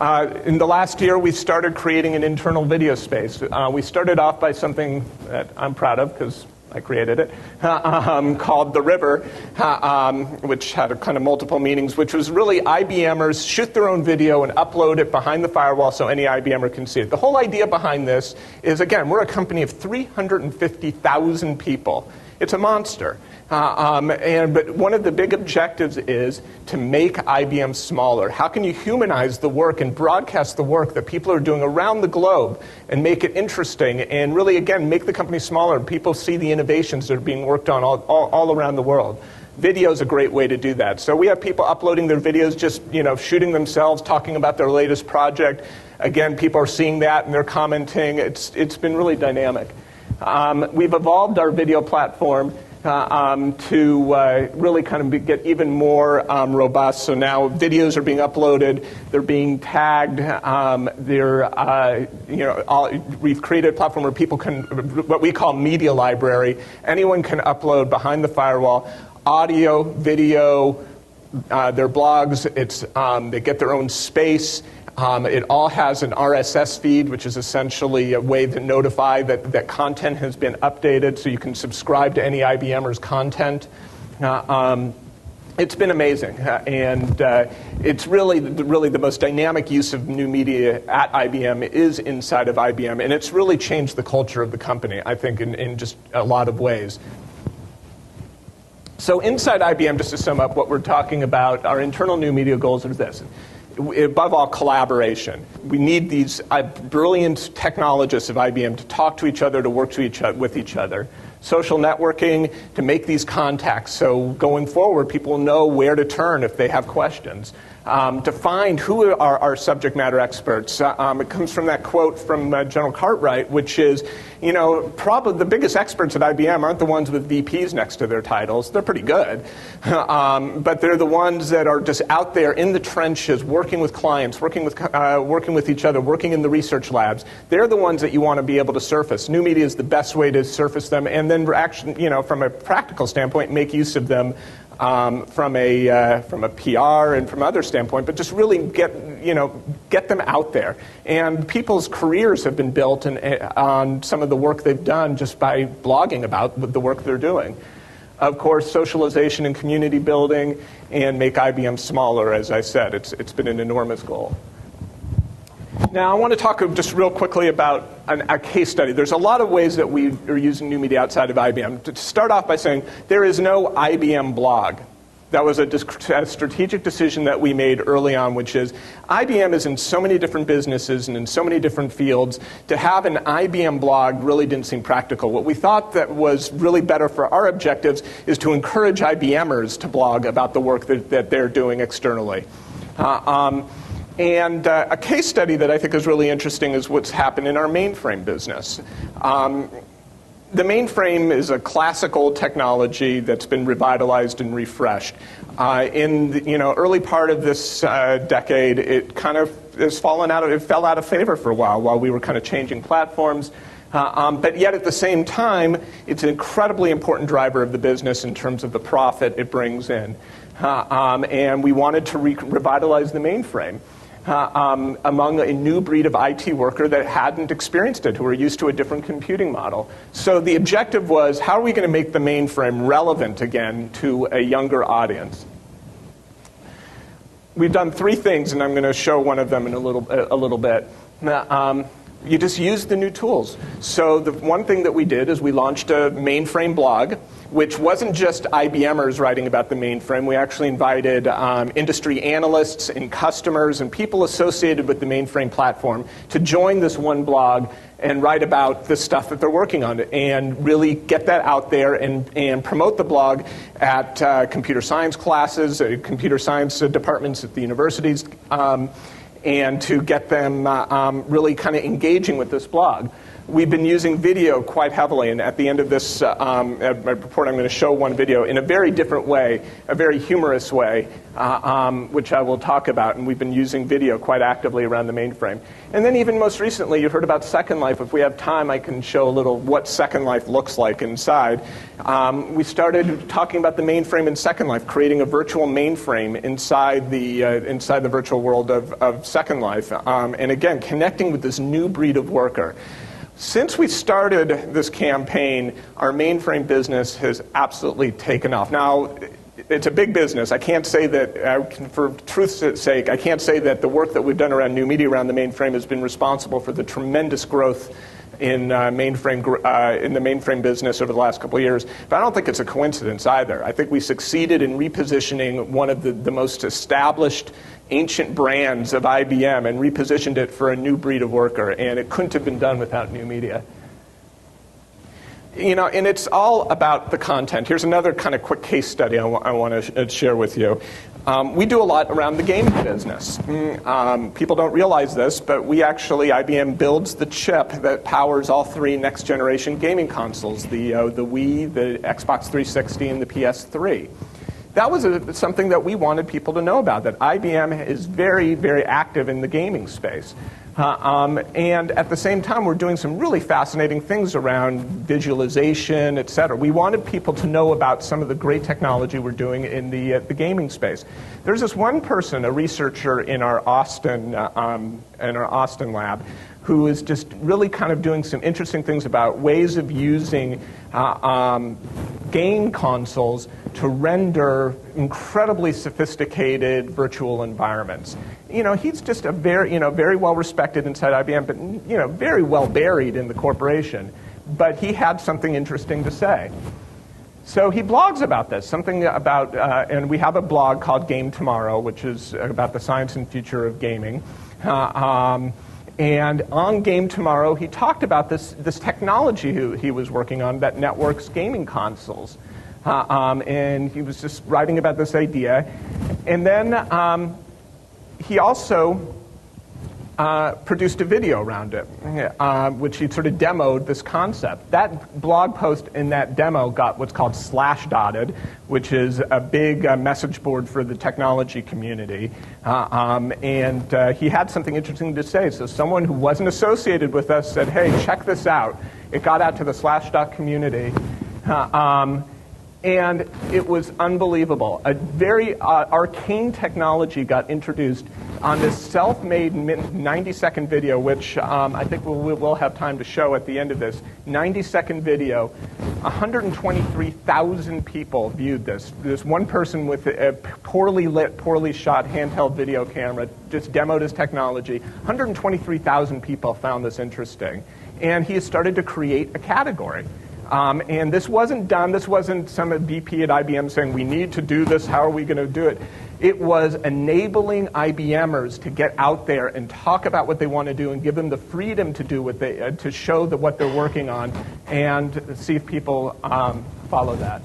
In the last year, we started creating an internal video space. We started off by something that I'm proud of because I created it, called The River, which had a kind of multiple meanings, which was really IBMers shoot their own video and upload it behind the firewall so any IBMer can see it. The whole idea behind this is, again, we're a company of 350,000 people. It's a monster. But one of the big objectives is to make IBM smaller. How can you humanize the work and broadcast the work that people are doing around the globe and make it interesting and really, again, make the company smaller and people see the innovations that are being worked on all around the world? Video is a great way to do that. So we have people uploading their videos, just shooting themselves, talking about their latest project. Again, people are seeing that and they're commenting. It's been really dynamic. We've evolved our video platform to really kind of get even more robust. So now videos are being uploaded, they're being tagged. We've created a platform where people can, what we call media library. Anyone can upload behind the firewall audio, video, their blogs. They get their own space. It all has an RSS feed, which is essentially a way to notify that content has been updated, so you can subscribe to any IBMer's content. It's been amazing, and it's really the most dynamic use of new media at IBM is inside of IBM, and it's really changed the culture of the company, I think, in just a lot of ways. So inside IBM, just to sum up what we're talking about, our internal new media goals are this. Above all, collaboration. We need these brilliant technologists of IBM to talk to each other, to work with each other. Social networking, to make these contacts so going forward people know where to turn if they have questions. To find who are our subject matter experts. It comes from that quote from General Cartwright, which is, probably the biggest experts at IBM aren't the ones with VPs next to their titles. They're pretty good. But they're the ones that are just out there in the trenches, working with clients, working with each other, working in the research labs. They're the ones that you want to be able to surface. New media is the best way to surface them, and then actually, from a practical standpoint, make use of them from a PR and from other standpoint, but just really get them out there. And people's careers have been built on some of the work they've done just by blogging about the work they're doing. Of course, socialization and community building, and make IBM smaller, as I said. It's been an enormous goal. Now, I want to talk just real quickly about a case study. There's a lot of ways that we are using new media outside of IBM. To start off by saying there is no IBM blog. That was a strategic decision that we made early on, which is IBM is in so many different businesses and in so many different fields. To have an IBM blog really didn't seem practical. What we thought that was really better for our objectives is to encourage IBMers to blog about the work that they're doing externally. And a case study that I think is really interesting is what's happened in our mainframe business. The mainframe is a classical technology that's been revitalized and refreshed. In the early part of this decade, it kind of fell out of favor for a while we were kind of changing platforms. But yet at the same time, it's an incredibly important driver of the business in terms of the profit it brings in. And we wanted to revitalize the mainframe. Among a new breed of IT worker that hadn't experienced it, who were used to a different computing model. So the objective was, how are we going to make the mainframe relevant again to a younger audience? We've done three things, and I'm going to show one of them in a little bit. You just use the new tools. So the one thing that we did is we launched a mainframe blog, which wasn't just IBMers writing about the mainframe. We actually invited industry analysts and customers and people associated with the mainframe platform to join this one blog and write about the stuff that they're working on and really get that out there and promote the blog at computer science classes, computer science departments at the universities, and to get them really kind of engaging with this blog. We've been using video quite heavily, and at the end of this report, I'm going to show one video in a very different way, a very humorous way, which I will talk about. And we've been using video quite actively around the mainframe. And then even most recently, you heard about Second Life. If we have time, I can show a little what Second Life looks like inside. We started talking about the mainframe in Second Life, creating a virtual mainframe inside the virtual world of Second Life. And again, connecting with this new breed of worker. Since we started this campaign, our mainframe business has absolutely taken off. Now, it's a big business. I can't say that, for truth's sake, I can't say that the work that we've done around new media around the mainframe has been responsible for the tremendous growth in the mainframe business over the last couple of years. But I don't think it's a coincidence either. I think we succeeded in repositioning one of the most established ancient brands of IBM and repositioned it for a new breed of worker, and it couldn't have been done without new media. You know, and it's all about the content. Here's another kind of quick case study I want to share with you. We do a lot around the gaming business. People don't realize this, but IBM builds the chip that powers all three next-generation gaming consoles, the Wii, the Xbox 360, and the PS3. That was something that we wanted people to know about, that IBM is very, very active in the gaming space. And at the same time, we're doing some really fascinating things around visualization, et cetera. We wanted people to know about some of the great technology we're doing in the gaming space. There's this one person, a researcher in our Austin lab, who is just really kind of doing some interesting things about ways of using game consoles to render incredibly sophisticated virtual environments. You know, he's just a very well respected inside IBM, but very well buried in the corporation. But he had something interesting to say. So he blogs about this, and we have a blog called Game Tomorrow, which is about the science and future of gaming. And on Game Tomorrow, he talked about this technology he was working on that networks gaming consoles. And he was just writing about this idea. And then he also produced a video around it, which he sort of demoed this concept. That blog post in that demo got what's called Slashdotted, which is a big message board for the technology community. And he had something interesting to say. So someone who wasn't associated with us said, hey, check this out. It got out to the Slashdot community. And it was unbelievable. A very arcane technology got introduced on this self-made 90-second video, which I think we'll have time to show at the end of this. 90-second video. 123,000 people viewed this. This one person with a poorly lit, poorly shot handheld video camera just demoed his technology. 123,000 people found this interesting. And he has started to create a category. And this wasn't done. This wasn't some VP at IBM saying, we need to do this. How are we going to do it? It was enabling IBMers to get out there and talk about what they want to do and give them the freedom to do to show what they're working on and see if people follow that.